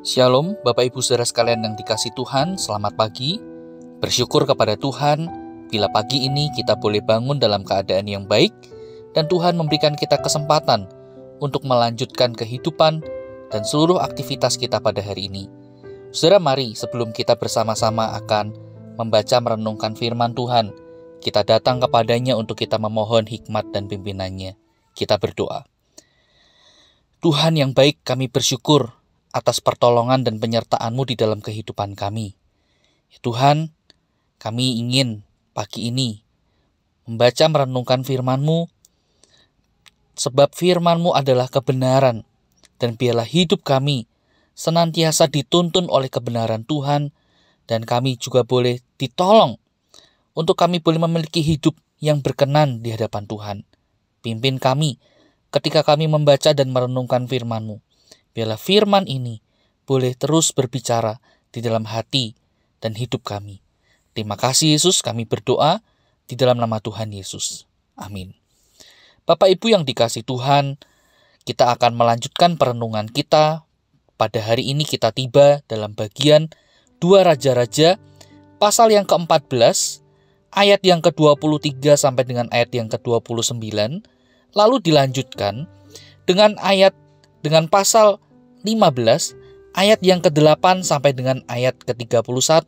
Shalom, Bapak Ibu Saudara sekalian yang dikasihi Tuhan, selamat pagi. Bersyukur kepada Tuhan, bila pagi ini kita boleh bangun dalam keadaan yang baik, dan Tuhan memberikan kita kesempatan untuk melanjutkan kehidupan dan seluruh aktivitas kita pada hari ini. Saudara, mari sebelum kita bersama-sama akan membaca merenungkan firman Tuhan, kita datang kepadanya untuk kita memohon hikmat dan pimpinannya. Kita berdoa. Tuhan yang baik, kami bersyukur atas pertolongan dan penyertaan-Mu di dalam kehidupan kami. Ya Tuhan, kami ingin pagi ini membaca merenungkan firman-Mu, sebab firman-Mu adalah kebenaran, dan biarlah hidup kami senantiasa dituntun oleh kebenaran Tuhan, dan kami juga boleh ditolong untuk kami boleh memiliki hidup yang berkenan di hadapan Tuhan. Pimpin kami ketika kami membaca dan merenungkan firman-Mu. Biarlah firman ini boleh terus berbicara di dalam hati dan hidup kami. Terima kasih Yesus, kami berdoa di dalam nama Tuhan Yesus. Amin. Bapak Ibu yang dikasihi Tuhan, kita akan melanjutkan perenungan kita. Pada hari ini kita tiba dalam bagian 2 Raja-Raja, pasal yang ke-14, ayat yang ke-23 sampai dengan ayat yang ke-29, lalu dilanjutkan dengan pasal 15 ayat yang ke-8 sampai dengan ayat ke-31.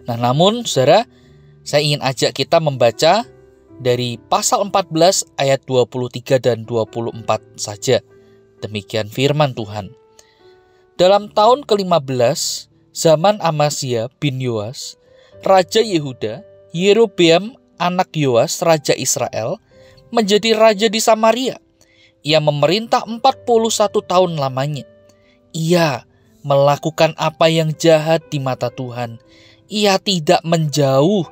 Nah, namun saudara, saya ingin ajak kita membaca dari pasal 14 ayat 23 dan 24 saja. Demikian firman Tuhan. Dalam tahun ke-15 zaman Amasya bin Yoas, Raja Yehuda, Yerobeam anak Yoas, Raja Israel, menjadi raja di Samaria. Ia memerintah 41 tahun lamanya. Ia melakukan apa yang jahat di mata Tuhan. Ia tidak menjauh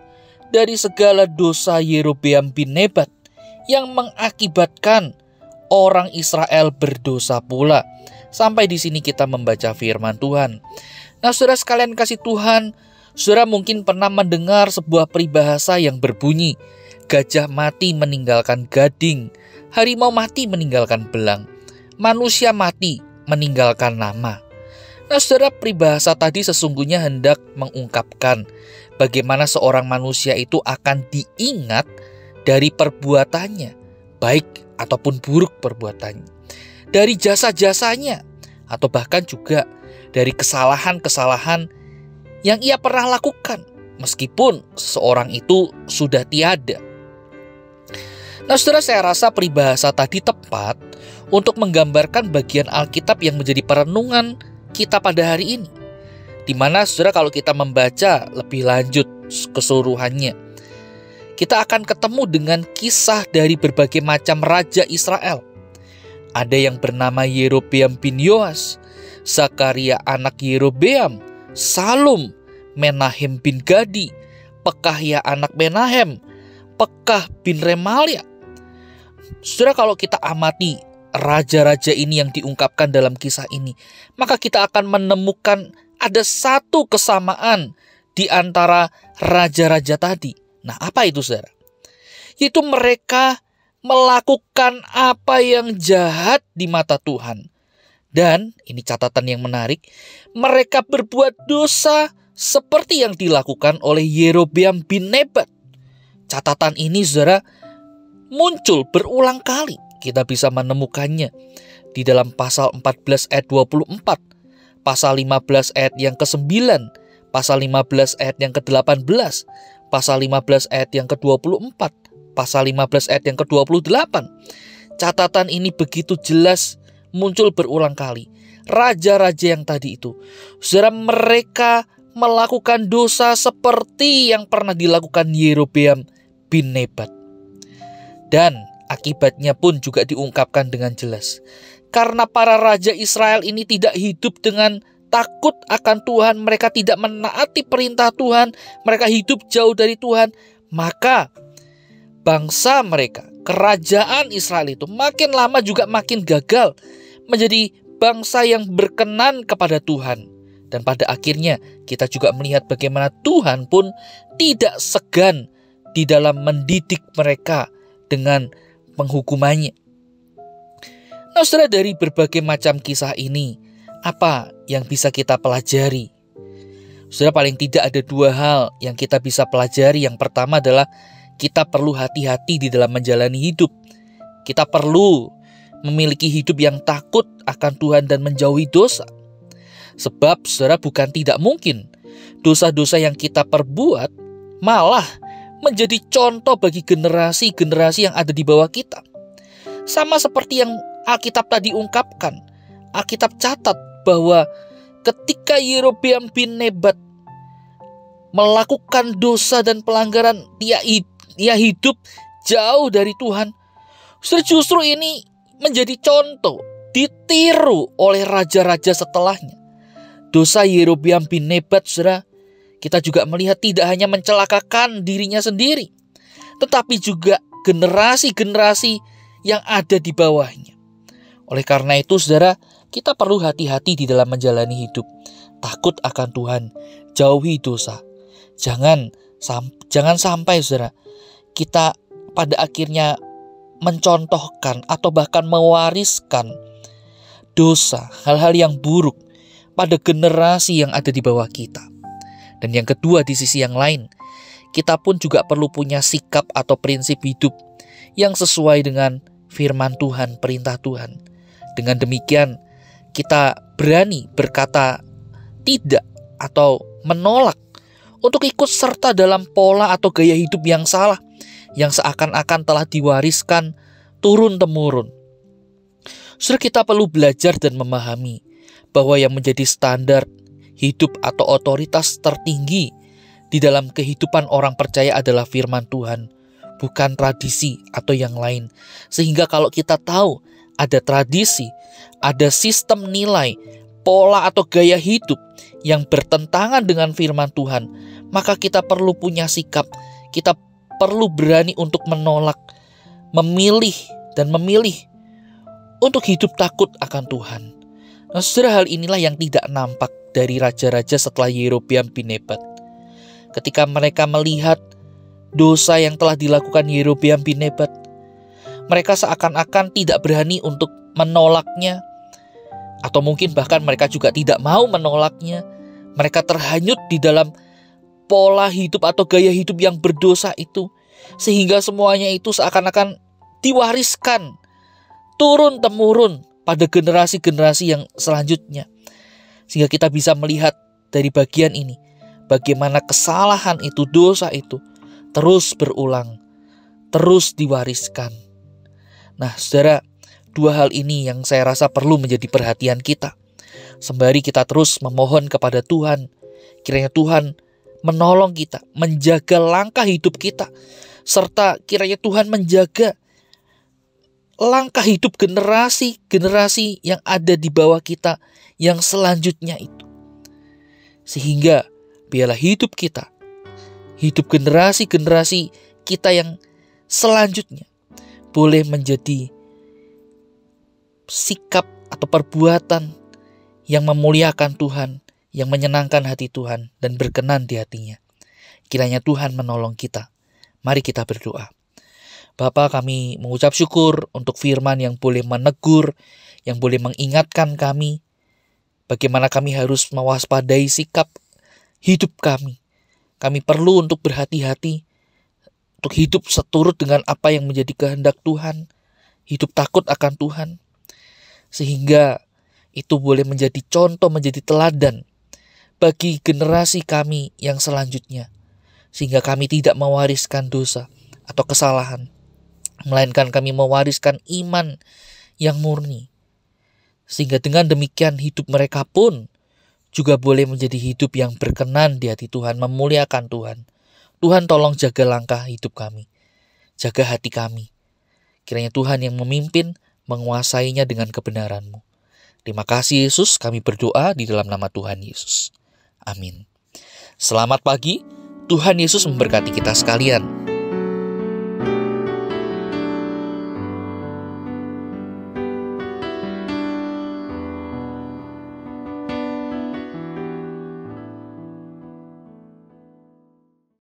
dari segala dosa Yerobeam bin Nebat yang mengakibatkan orang Israel berdosa pula. Sampai di sini kita membaca firman Tuhan. Nah, saudara sekalian kasih Tuhan, saudara mungkin pernah mendengar sebuah peribahasa yang berbunyi, gajah mati meninggalkan gading, harimau mati meninggalkan belang, manusia mati meninggalkan nama. Nah, saudara, peribahasa tadi sesungguhnya hendak mengungkapkan bagaimana seorang manusia itu akan diingat dari perbuatannya, baik ataupun buruk perbuatannya, dari jasa-jasanya, atau bahkan juga dari kesalahan-kesalahan yang ia pernah lakukan, meskipun seseorang itu sudah tiada. Nah, saudara, saya rasa peribahasa tadi tepat untuk menggambarkan bagian Alkitab yang menjadi perenungan kita pada hari ini. Di mana, saudara, kalau kita membaca lebih lanjut keseluruhannya, kita akan ketemu dengan kisah dari berbagai macam raja Israel. Ada yang bernama Yerobeam bin Yoas, Zakaria anak Yerobeam, Salum, Menahem bin Gadi, Pekahya anak Menahem, Pekah bin Remalia. Saudara, kalau kita amati raja-raja ini yang diungkapkan dalam kisah ini, maka kita akan menemukan ada satu kesamaan di antara raja-raja tadi. Nah, apa itu, saudara? Yaitu mereka melakukan apa yang jahat di mata Tuhan. Dan, ini catatan yang menarik, mereka berbuat dosa seperti yang dilakukan oleh Yerobeam bin Nebat. Catatan ini, saudara, muncul berulang kali. Kita bisa menemukannya di dalam pasal 14 ayat 24, pasal 15 ayat yang ke-9, pasal 15 ayat yang ke-18, pasal 15 ayat yang ke-24, pasal 15 ayat yang ke-28. Catatan ini begitu jelas muncul berulang kali. Raja-raja yang tadi itu, saudara, mereka melakukan dosa seperti yang pernah dilakukan Yerobeam bin Nebat. Dan akibatnya pun juga diungkapkan dengan jelas. Karena para raja Israel ini tidak hidup dengan takut akan Tuhan, mereka tidak menaati perintah Tuhan, mereka hidup jauh dari Tuhan, maka bangsa mereka, kerajaan Israel itu makin lama juga makin gagal menjadi bangsa yang berkenan kepada Tuhan. Dan pada akhirnya kita juga melihat bagaimana Tuhan pun tidak segan di dalam mendidik mereka dengan penghukumannya. Nah, saudara, dari berbagai macam kisah ini Apa yang bisa kita pelajari? Saudara, paling tidak ada dua hal yang kita bisa pelajari. Yang pertama adalah kita perlu hati-hati di dalam menjalani hidup. Kita perlu memiliki hidup yang takut akan Tuhan dan menjauhi dosa. Sebab saudara, bukan tidak mungkin dosa-dosa yang kita perbuat malah menjadi contoh bagi generasi-generasi yang ada di bawah kita. Sama seperti yang Alkitab tadi ungkapkan. Alkitab catat bahwa ketika Yerobeam bin Nebat melakukan dosa dan pelanggaran, dia hidup jauh dari Tuhan. Justru ini menjadi contoh, ditiru oleh raja-raja setelahnya. Dosa Yerobeam bin Nebat, saudara, kita juga melihat tidak hanya mencelakakan dirinya sendiri, tetapi juga generasi-generasi yang ada di bawahnya. Oleh karena itu, saudara, kita perlu hati-hati di dalam menjalani hidup. Takut akan Tuhan, jauhi dosa. Jangan sampai, saudara, kita pada akhirnya mencontohkan atau bahkan mewariskan dosa, hal-hal yang buruk pada generasi yang ada di bawah kita. Dan yang kedua, di sisi yang lain, kita pun juga perlu punya sikap atau prinsip hidup yang sesuai dengan firman Tuhan, perintah Tuhan. Dengan demikian, kita berani berkata tidak atau menolak untuk ikut serta dalam pola atau gaya hidup yang salah, yang seakan-akan telah diwariskan turun-temurun. Saudara, kita perlu belajar dan memahami bahwa yang menjadi standar hidup atau otoritas tertinggi di dalam kehidupan orang percaya adalah firman Tuhan, bukan tradisi atau yang lain. Sehingga kalau kita tahu ada tradisi, ada sistem nilai, pola atau gaya hidup yang bertentangan dengan firman Tuhan, maka kita perlu punya sikap, kita perlu berani untuk menolak, memilih untuk hidup takut akan Tuhan. Nah, saudara, hal inilah yang tidak nampak dari raja-raja setelah Yerobeam bin Nebat. Ketika mereka melihat dosa yang telah dilakukan Yerobeam bin Nebat, mereka seakan-akan tidak berani untuk menolaknya, atau mungkin bahkan mereka juga tidak mau menolaknya. Mereka terhanyut di dalam pola hidup atau gaya hidup yang berdosa itu, sehingga semuanya itu seakan-akan diwariskan turun-temurun pada generasi-generasi yang selanjutnya. Sehingga kita bisa melihat dari bagian ini, bagaimana kesalahan itu, dosa itu terus berulang, terus diwariskan. Nah, saudara, dua hal ini yang saya rasa perlu menjadi perhatian kita. Sembari kita terus memohon kepada Tuhan, kiranya Tuhan menolong kita, menjaga langkah hidup kita, serta kiranya Tuhan menjaga langkah hidup generasi-generasi yang ada di bawah kita yang selanjutnya itu. Sehingga biarlah hidup kita, hidup generasi-generasi kita yang selanjutnya boleh menjadi sikap atau perbuatan yang memuliakan Tuhan, yang menyenangkan hati Tuhan dan berkenan di hatinya. Kiranya Tuhan menolong kita. Mari kita berdoa. Bapa, kami mengucap syukur untuk firman yang boleh menegur, yang boleh mengingatkan kami bagaimana kami harus mewaspadai sikap hidup kami. Kami perlu untuk berhati-hati, untuk hidup seturut dengan apa yang menjadi kehendak Tuhan, hidup takut akan Tuhan, sehingga itu boleh menjadi contoh, menjadi teladan bagi generasi kami yang selanjutnya, sehingga kami tidak mewariskan dosa atau kesalahan, melainkan kami mewariskan iman yang murni. Sehingga dengan demikian hidup mereka pun juga boleh menjadi hidup yang berkenan di hati Tuhan, memuliakan Tuhan. Tuhan, tolong jaga langkah hidup kami, jaga hati kami. Kiranya Tuhan yang memimpin, menguasainya dengan kebenaran-Mu. Terima kasih Yesus, kami berdoa di dalam nama Tuhan Yesus. Amin. Selamat pagi, Tuhan Yesus memberkati kita sekalian.